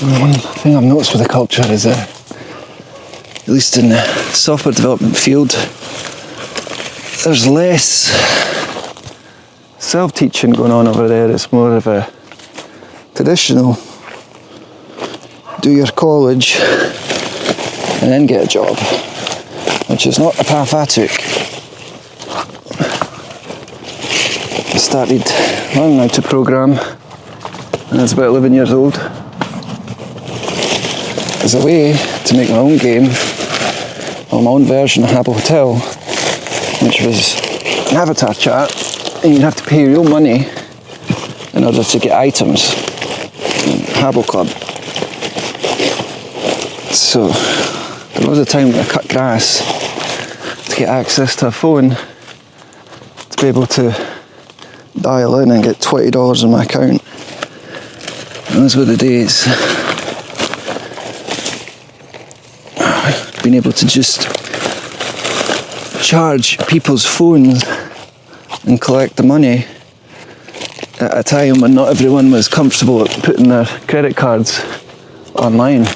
One thing I've noticed with the culture is, at least in the software development field, there's less self-teaching going on over there. It's more of a traditional, do your college and then get a job, which is not the path I took. I started learning how to program when I was about 11 years old, as a way to make my own game, or my own version of Habbo Hotel, which was an avatar chat, and you'd have to pay real money in order to get items in Habbo Club. So there was a time when I cut grass to get access to a phone to be able to dial in and get $20 in my account. Those were the days. Being able to just charge people's phones and collect the money at a time when not everyone was comfortable at putting their credit cards online.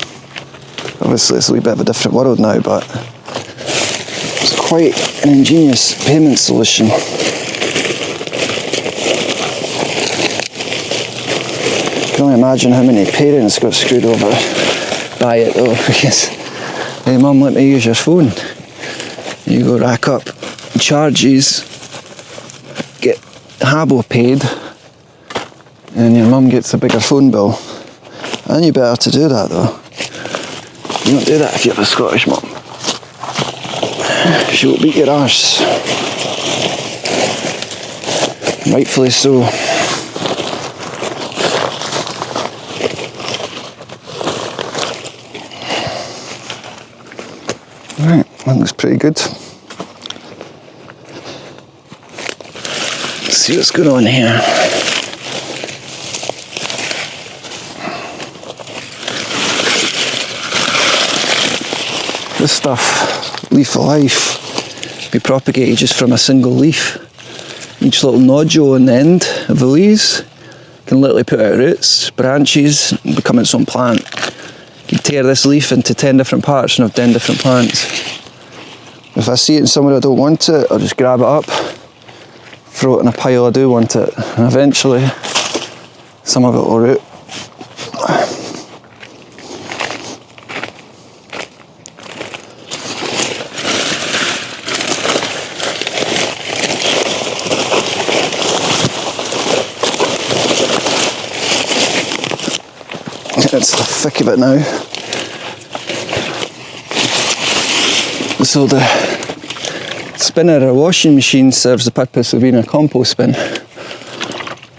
Obviously it's a wee bit of a different world now, but it's quite an ingenious payment solution. I can only imagine how many parents got screwed over by it though, because, hey mum, let me use your phone. You go rack up charges, get Habbo paid, and your mum gets a bigger phone bill. And you better to do that though. You don't do that if you have a Scottish mum. She will beat your arse. Rightfully so. Right, that looks pretty good. Let's see what's going on here. This stuff, leaf of life, be propagated just from a single leaf. Each little nodule on the end of the leaves can literally put out roots, branches, and become its own plant. You tear this leaf into 10 different parts and have 10 different plants. If I see it in somewhere I don't want it, I'll just grab it up, throw it in a pile I do want it, and eventually some of it will root. That's the thick of it now. So the spinner or washing machine serves the purpose of being a compost bin.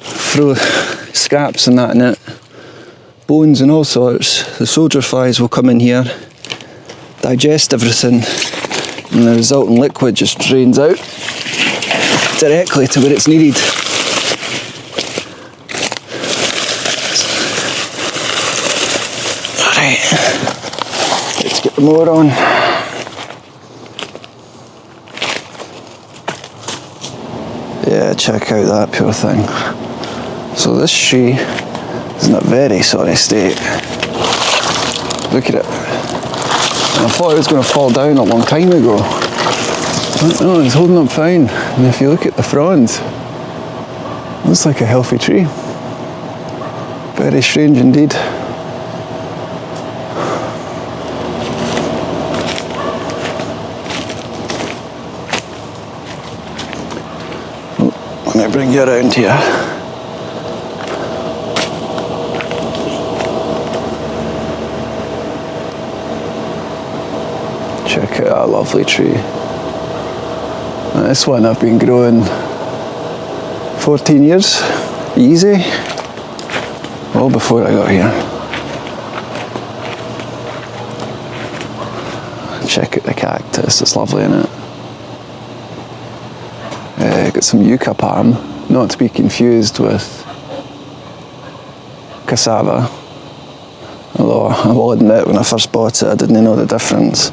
Throw scraps and that in it, bones and all sorts. The soldier flies will come in here, digest everything, and the resulting liquid just drains out directly to where it's needed. Let's get the mower on. Yeah, check out that pure thing. So this tree is in a very sorry state. Look at it. And I thought it was going to fall down a long time ago. No, it's holding up fine. And if you look at the fronds, it looks like a healthy tree. Very strange indeed. Let me bring you around here. Check out that lovely tree. Now this one I've been growing 14 years, easy, well before I got here. Check out the cactus, it's lovely, isn't it? Got some yucca palm, not to be confused with cassava. Although I will admit, when I first bought it, I didn't know the difference.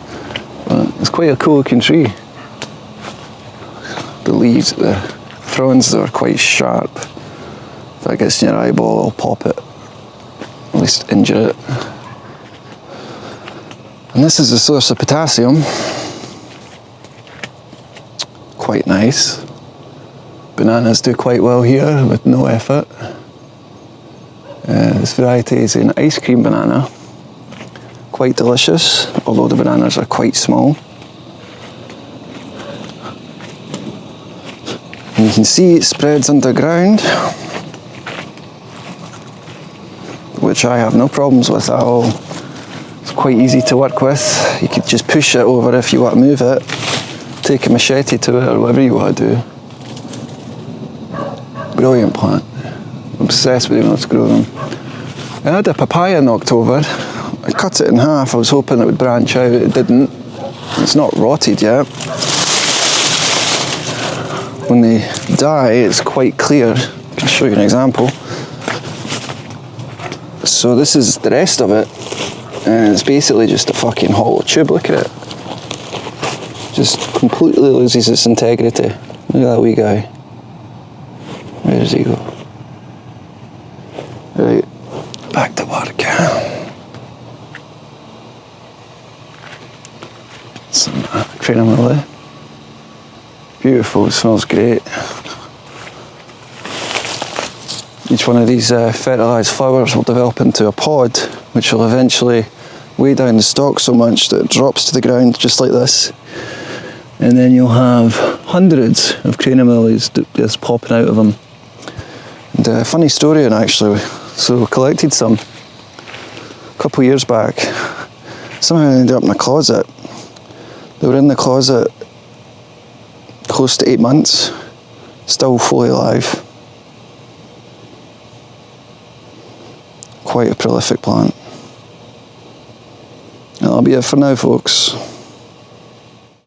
But it's quite a cool looking tree. The leaves, the fronds are quite sharp. If that gets in your eyeball, I'll pop it. At least injure it. And this is a source of potassium. Quite nice. Bananas do quite well here with no effort. This variety is an ice cream banana. Quite delicious, although the bananas are quite small. And you can see it spreads underground, which I have no problems with at all. It's quite easy to work with. You could just push it over if you want to move it, take a machete to it or whatever you want to do. Brilliant plant. I'm obsessed with being able to grow them. I had a papaya knocked over. I cut it in half. I was hoping it would branch out. It didn't. It's not rotted yet. When they die, it's quite clear. I can show you an example. So this is the rest of it. And it's basically just a fucking hollow tube. Look at it. Just completely loses its integrity. Look at that wee guy. Where does he go? Right, back to work. Some crane lily. Beautiful, it smells great. Each one of these fertilised flowers will develop into a pod, which will eventually weigh down the stalk so much that it drops to the ground just like this. And then you'll have hundreds of cranium lilies just popping out of them. And a funny story, and actually, so collected some a couple of years back. Somehow they ended up in a closet. They were in the closet close to 8 months, still fully alive. Quite a prolific plant. That'll be it for now, folks.